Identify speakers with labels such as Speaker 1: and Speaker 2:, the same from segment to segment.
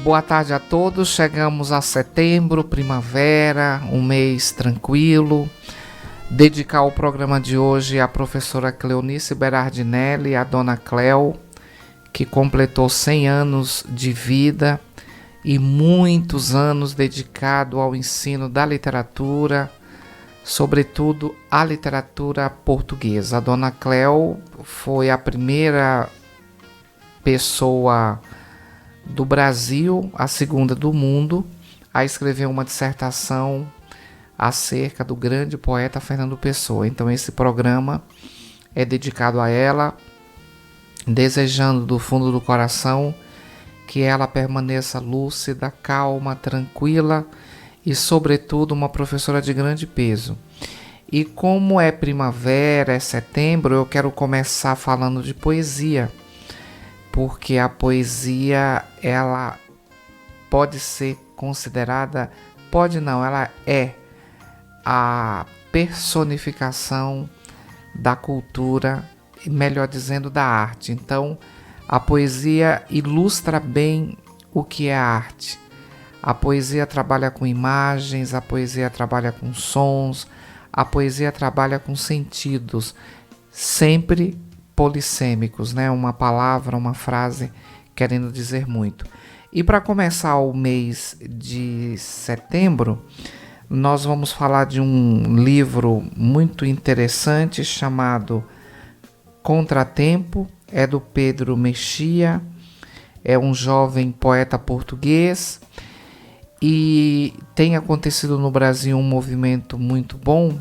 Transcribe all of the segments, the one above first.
Speaker 1: Boa tarde a todos, chegamos a setembro, primavera, um mês tranquilo. Dedicar o programa de hoje à professora Cleonice Berardinelli, a dona Cleo, que completou 100 anos de vida e muitos anos dedicado ao ensino da literatura, sobretudo a literatura portuguesa. A dona Cleo foi a primeira pessoa do Brasil, a segunda do mundo, a escrever uma dissertação acerca do grande poeta Fernando Pessoa. Então esse programa é dedicado a ela, desejando do fundo do coração que ela permaneça lúcida, calma, tranquila e, sobretudo, uma professora de grande peso. E como é primavera, é setembro, eu quero começar falando de poesia, porque a poesia, ela pode ser considerada, pode não, ela é a personificação da cultura, melhor dizendo, da arte. Então, a poesia ilustra bem o que é a arte. A poesia trabalha com imagens, a poesia trabalha com sons, a poesia trabalha com sentidos, sempre polissêmicos, né? Uma palavra, uma frase querendo dizer muito. E para começar o mês de setembro, nós vamos falar de um livro muito interessante chamado Contratempo, é do Pedro Mexia, é um jovem poeta português e tem acontecido no Brasil um movimento muito bom,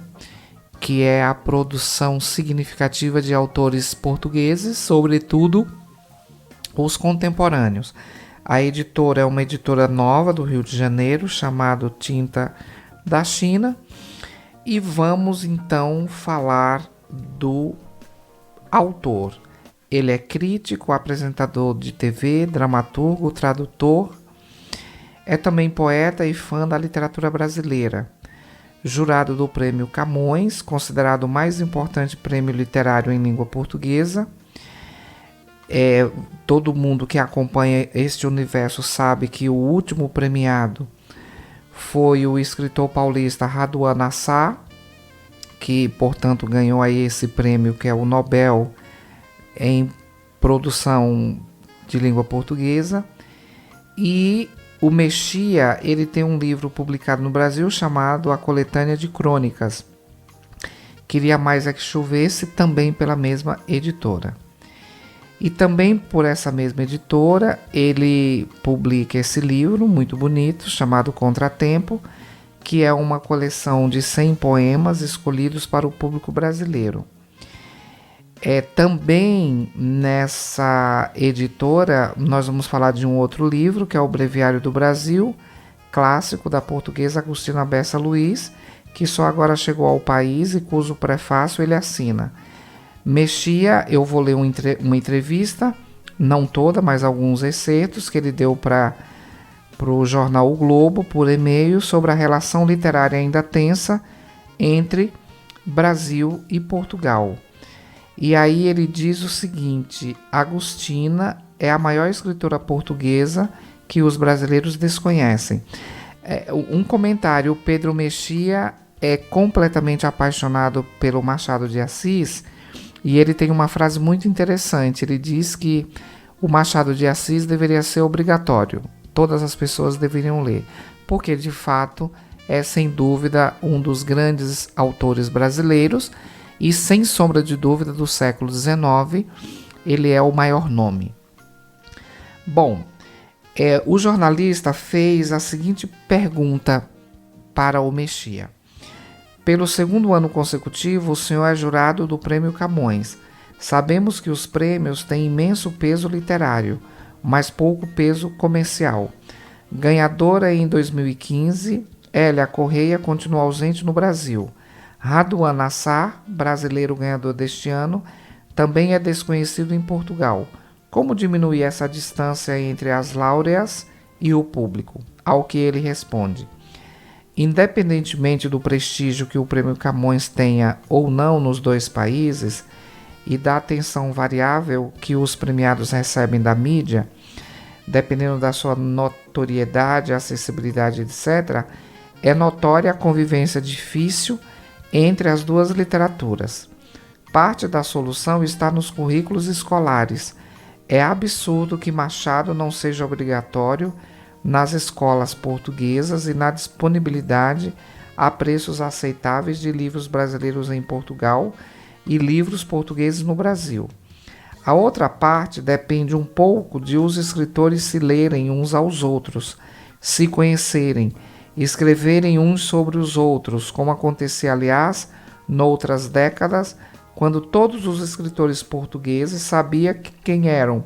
Speaker 1: que é a produção significativa de autores portugueses, sobretudo os contemporâneos. A editora é uma editora nova do Rio de Janeiro, chamada Tinta da China, e vamos então falar do autor. Ele é crítico, apresentador de TV, dramaturgo, tradutor, é também poeta e fã da literatura brasileira. Jurado do Prêmio Camões, considerado o mais importante prêmio literário em língua portuguesa. Todo mundo que acompanha este universo sabe que o último premiado foi o escritor paulista Raduan Nassar, que, portanto, ganhou aí esse prêmio, que é o Nobel em produção de língua portuguesa. E o Mexia, ele tem um livro publicado no Brasil chamado A Coletânea de Crônicas. Queria Mais é que Chovesse, também pela mesma editora. E também por essa mesma editora, ele publica esse livro muito bonito, chamado Contratempo, que é uma coleção de 100 poemas escolhidos para o público brasileiro. Também nessa editora nós vamos falar de um outro livro, que é o Breviário do Brasil, clássico da portuguesa Agostina Bessa Luiz, que só agora chegou ao país e cujo prefácio ele assina. Mexia, eu vou ler uma entrevista, não toda, mas alguns excertos que ele deu para o jornal O Globo, por e-mail, sobre a relação literária ainda tensa entre Brasil e Portugal. E aí ele diz o seguinte: Agostina é a maior escritora portuguesa que os brasileiros desconhecem. Um comentário: o Pedro Mexia é completamente apaixonado pelo Machado de Assis e ele tem uma frase muito interessante. Ele diz que o Machado de Assis deveria ser obrigatório, todas as pessoas deveriam ler, porque de fato é sem dúvida um dos grandes autores brasileiros e, sem sombra de dúvida, do século XIX, ele é o maior nome. Bom, o jornalista fez a seguinte pergunta para o Mexia: pelo segundo ano consecutivo, o senhor é jurado do Prêmio Camões. Sabemos que os prêmios têm imenso peso literário, mas pouco peso comercial. Ganhadora em 2015, Hélia Correia continua ausente no Brasil. Raduan Nassar, brasileiro ganhador deste ano, também é desconhecido em Portugal. Como diminuir essa distância entre as laureas e o público? Ao que ele responde: independentemente do prestígio que o Prêmio Camões tenha ou não nos dois países e da atenção variável que os premiados recebem da mídia, dependendo da sua notoriedade, acessibilidade, etc., é notória a convivência difícil entre as duas literaturas. Parte da solução está nos currículos escolares. É absurdo que Machado não seja obrigatório nas escolas portuguesas e na disponibilidade a preços aceitáveis de livros brasileiros em Portugal e livros portugueses no Brasil. A outra parte depende um pouco de os escritores se lerem uns aos outros, se conhecerem, escreverem uns sobre os outros, como acontecia, aliás, noutras décadas, quando todos os escritores portugueses sabiam quem eram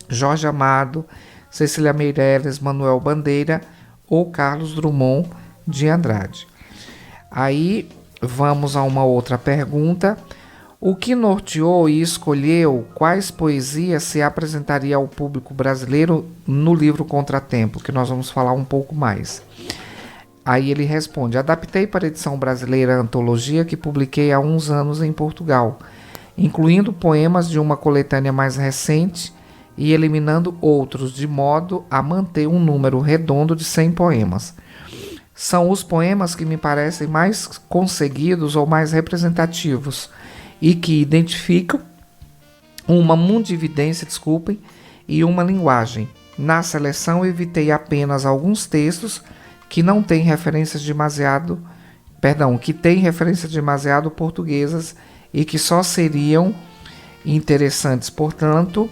Speaker 1: Jorge Amado, Cecília Meirelles, Manuel Bandeira ou Carlos Drummond de Andrade. Aí vamos a uma outra pergunta. O que norteou e escolheu quais poesias se apresentaria ao público brasileiro no livro Contratempo, que nós vamos falar um pouco mais? Aí ele responde: adaptei para a edição brasileira a antologia que publiquei há uns anos em Portugal, incluindo poemas de uma coletânea mais recente e eliminando outros, de modo a manter um número redondo de 100 poemas. São os poemas que me parecem mais conseguidos ou mais representativos e que identificam uma mundividência, e uma linguagem. Na seleção evitei apenas alguns textos que têm referências demasiado portuguesas e que só seriam interessantes, portanto,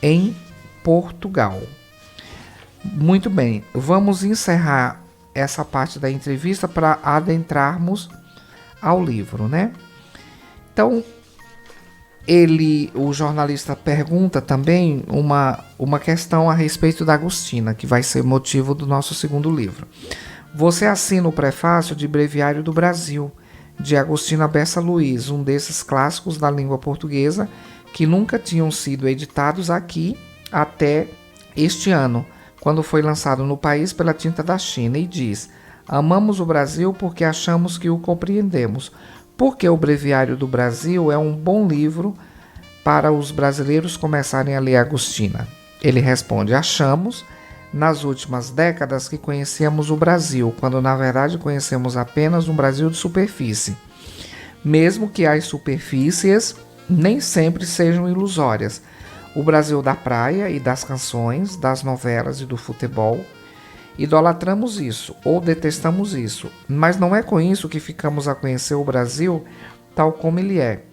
Speaker 1: em Portugal. Muito bem, vamos encerrar essa parte da entrevista para adentrarmos ao livro, né? Então, o jornalista pergunta também uma questão a respeito da Agostina, que vai ser motivo do nosso segundo livro. Você assina o prefácio de Breviário do Brasil, de Agostina Bessa Luiz, um desses clássicos da língua portuguesa que nunca tinham sido editados aqui até este ano, quando foi lançado no país pela Tinta da China, e diz: amamos o Brasil porque achamos que o compreendemos, porque o Breviário do Brasil é um bom livro para os brasileiros começarem a ler Agostina. Ele responde: achamos, nas últimas décadas, que conhecemos o Brasil, quando na verdade conhecemos apenas um Brasil de superfície. Mesmo que as superfícies nem sempre sejam ilusórias. O Brasil da praia e das canções, das novelas e do futebol. Idolatramos isso ou detestamos isso, mas não é com isso que ficamos a conhecer o Brasil tal como ele é.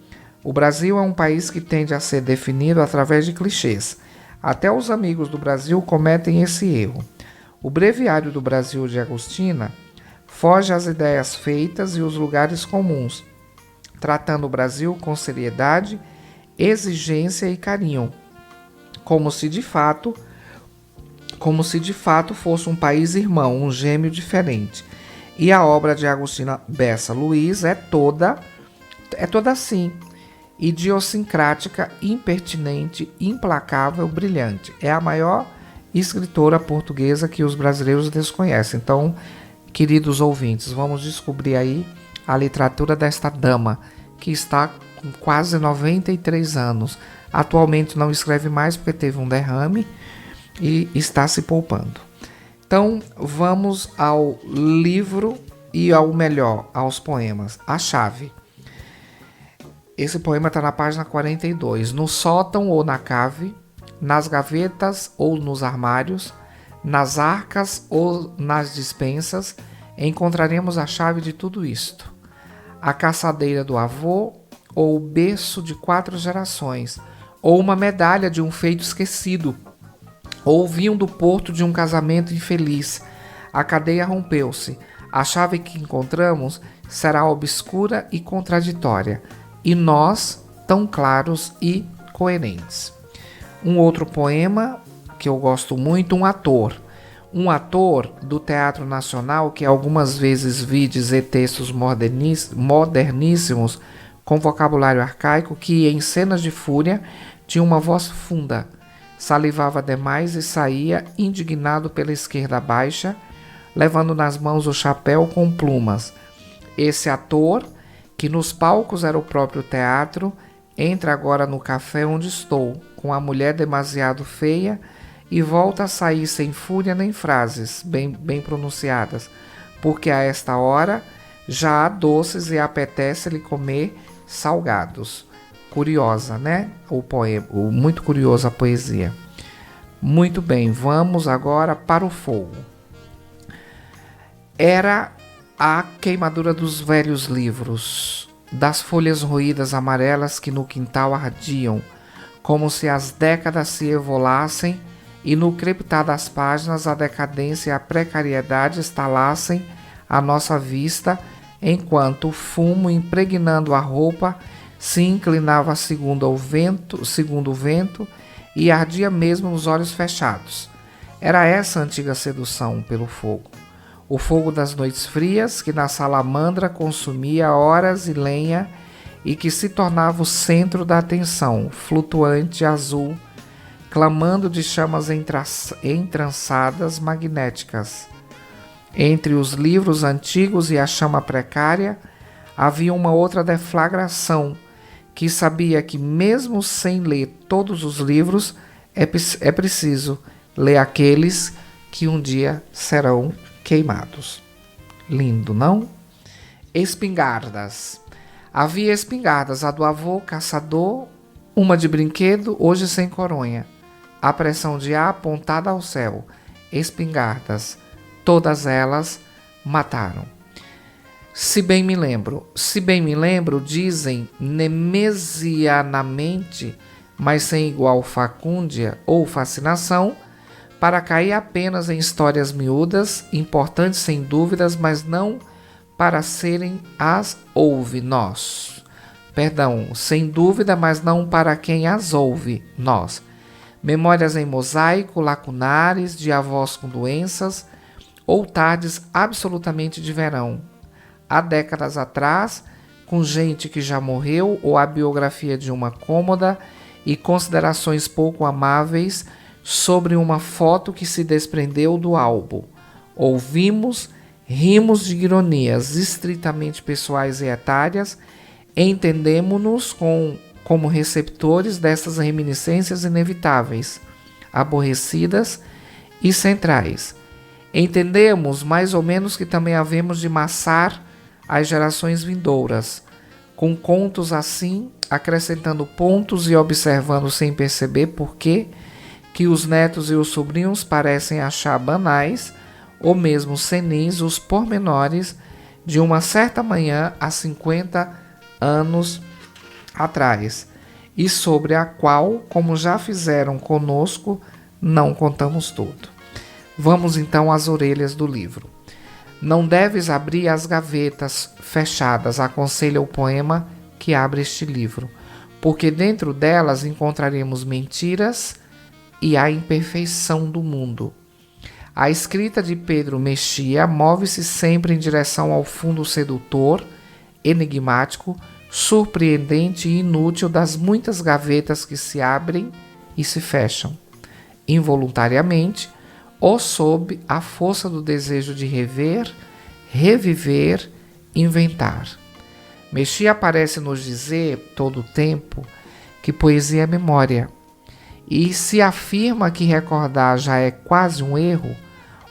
Speaker 1: O Brasil é um país que tende a ser definido através de clichês. Até os amigos do Brasil cometem esse erro. O Breviário do Brasil de Agostina foge às ideias feitas e os lugares comuns, tratando o Brasil com seriedade, exigência e carinho, como se de fato fosse um país irmão, um gêmeo diferente. E a obra de Agostina Bessa Luiz é toda assim, idiosincrática, impertinente, implacável, brilhante. É a maior escritora portuguesa que os brasileiros desconhecem. Então, queridos ouvintes, vamos descobrir aí a literatura desta dama, que está com quase 93 anos. Atualmente não escreve mais porque teve um derrame e está se poupando. Então, vamos ao livro e aos poemas. A Chave. Esse poema está na página 42. No sótão ou na cave, nas gavetas ou nos armários, nas arcas ou nas despensas, encontraremos a chave de tudo isto. A caçadeira do avô, ou o berço de 4 gerações, ou uma medalha de um feito esquecido, ou o vinho do porto de um casamento infeliz. A cadeia rompeu-se. A chave que encontramos será obscura e contraditória, e nós tão claros e coerentes. Um outro poema que eu gosto muito, Um ator do Teatro Nacional, que algumas vezes vi dizer textos moderníssimos com vocabulário arcaico, que em cenas de fúria tinha uma voz funda, salivava demais e saía indignado pela esquerda baixa, levando nas mãos o chapéu com plumas. Esse ator, que nos palcos era o próprio teatro, entra agora no café onde estou, com a mulher demasiado feia e volta a sair sem fúria nem frases bem pronunciadas, porque a esta hora já há doces e apetece-lhe comer salgados. Curiosa, né? O poema, muito curiosa a poesia. Muito bem, vamos agora para o fogo. Era a queimadura dos velhos livros, das folhas roídas amarelas que no quintal ardiam, como se as décadas se evolassem e no crepitar das páginas a decadência e a precariedade estalassem à nossa vista, enquanto o fumo, impregnando a roupa, se inclinava segundo o vento e ardia mesmo nos olhos fechados. Era essa a antiga sedução pelo fogo. O fogo das noites frias, que na salamandra consumia horas e lenha e que se tornava o centro da atenção, flutuante, azul, clamando de chamas entrançadas magnéticas. Entre os livros antigos e a chama precária, havia uma outra deflagração, que sabia que mesmo sem ler todos os livros, é preciso ler aqueles que um dia serão queimados. Lindo, não? Espingardas. Havia espingardas, a do avô caçador, uma de brinquedo, hoje sem coronha. A pressão de ar apontada ao céu. Espingardas. Todas elas mataram. Se bem me lembro, dizem nemesianamente, mas sem igual facúndia ou fascinação, para cair apenas em histórias miúdas, importantes sem dúvidas, mas não para serem as ouve nós. Perdão, sem dúvida, mas não para quem as ouve nós. Memórias em mosaico, lacunares, de avós com doenças, ou tardes absolutamente de verão. Há décadas atrás, com gente que já morreu, ou a biografia de uma cômoda e considerações pouco amáveis sobre uma foto que se desprendeu do álbum. Ouvimos, rimos de ironias estritamente pessoais e etárias, entendemo-nos como receptores dessas reminiscências inevitáveis, aborrecidas e centrais. Entendemos mais ou menos que também havemos de maçar as gerações vindouras, com contos assim, acrescentando pontos e observando sem perceber por que os netos e os sobrinhos parecem achar banais ou mesmo senis os pormenores de uma certa manhã há 50 anos atrás, e sobre a qual, como já fizeram conosco, não contamos tudo. Vamos então às orelhas do livro. Não deves abrir as gavetas fechadas, aconselha o poema que abre este livro, porque dentro delas encontraremos mentiras e a imperfeição do mundo. A escrita de Pedro Mexia move-se sempre em direção ao fundo sedutor, enigmático, surpreendente e inútil das muitas gavetas que se abrem e se fecham, involuntariamente, ou sob a força do desejo de rever, reviver, inventar. Mexia parece nos dizer, todo o tempo, que poesia é memória. E se afirma que recordar já é quase um erro,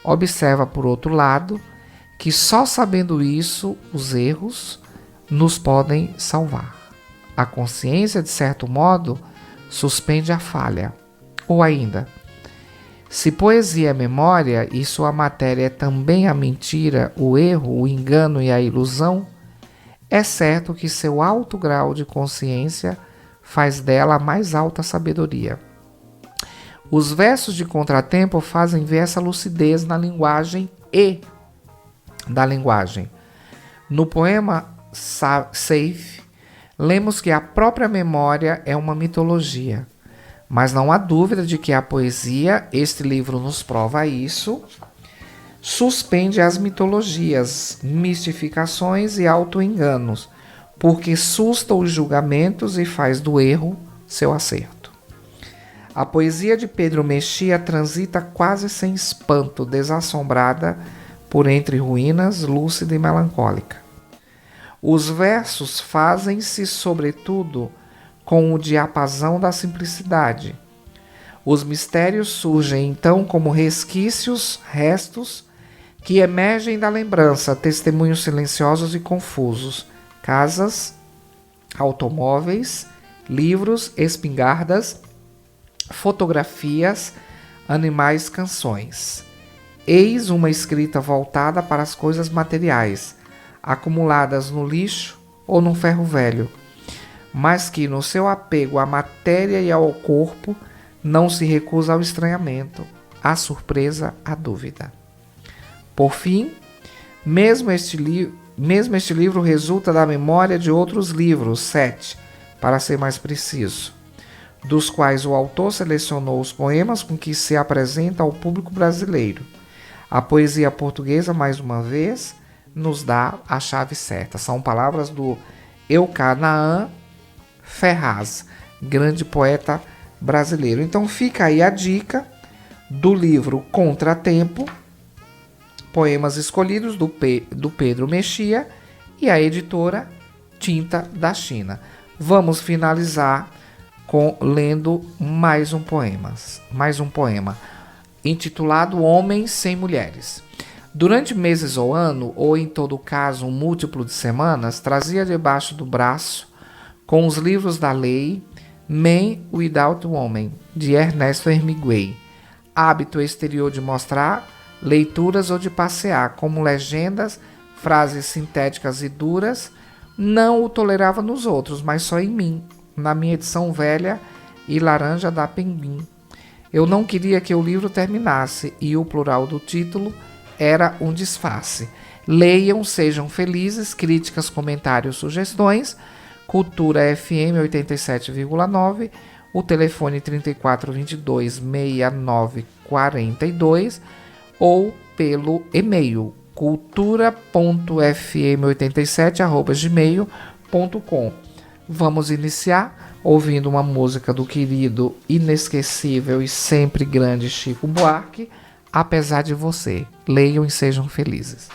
Speaker 1: observa, por outro lado, que só sabendo isso, os erros nos podem salvar. A consciência, de certo modo, suspende a falha. Ou ainda, se poesia é memória e sua matéria é também a mentira, o erro, o engano e a ilusão, é certo que seu alto grau de consciência faz dela a mais alta sabedoria. Os versos de Contratempo fazem ver essa lucidez na linguagem e da linguagem. No poema Safe, lemos que a própria memória é uma mitologia. Mas não há dúvida de que a poesia, este livro nos prova isso, suspende as mitologias, mistificações e autoenganos, porque susta os julgamentos e faz do erro seu acerto. A poesia de Pedro Mexia transita quase sem espanto, desassombrada por entre ruínas, lúcida e melancólica. Os versos fazem-se, sobretudo, com o diapasão da simplicidade. Os mistérios surgem então como restos que emergem da lembrança, testemunhos silenciosos e confusos. Casas, automóveis, livros, espingardas, fotografias, animais, canções. Eis uma escrita voltada para as coisas materiais, acumuladas no lixo ou no ferro velho, mas que no seu apego à matéria e ao corpo não se recusa ao estranhamento, à surpresa, à dúvida. Por fim, mesmo este livro resulta da memória de outros livros, 7, para ser mais preciso, dos quais o autor selecionou os poemas com que se apresenta ao público brasileiro. A poesia portuguesa, mais uma vez, nos dá a chave certa. São palavras do Eucanaã Ferraz, grande poeta brasileiro. Então fica aí a dica do livro Contratempo, poemas escolhidos do Pedro Mexia e a editora Tinta da China. Vamos finalizar lendo mais um poema, intitulado Homens Sem Mulheres. Durante meses ou ano, ou em todo caso um múltiplo de semanas, trazia debaixo do braço, com os livros da lei, Men Without Women, de Ernesto Hemingway. Hábito exterior de mostrar leituras ou de passear, como legendas, frases sintéticas e duras, não o tolerava nos outros, mas só em mim, na minha edição velha e laranja da Penguin. Eu não queria que o livro terminasse, e o plural do título era um disfarce. Leiam, sejam felizes, críticas, comentários, sugestões, Cultura FM 87,9, o telefone 3422-6942, ou pelo e-mail cultura.fm87@gmail.com. Vamos iniciar ouvindo uma música do querido, inesquecível e sempre grande Chico Buarque, Apesar de Você. Leiam e sejam felizes.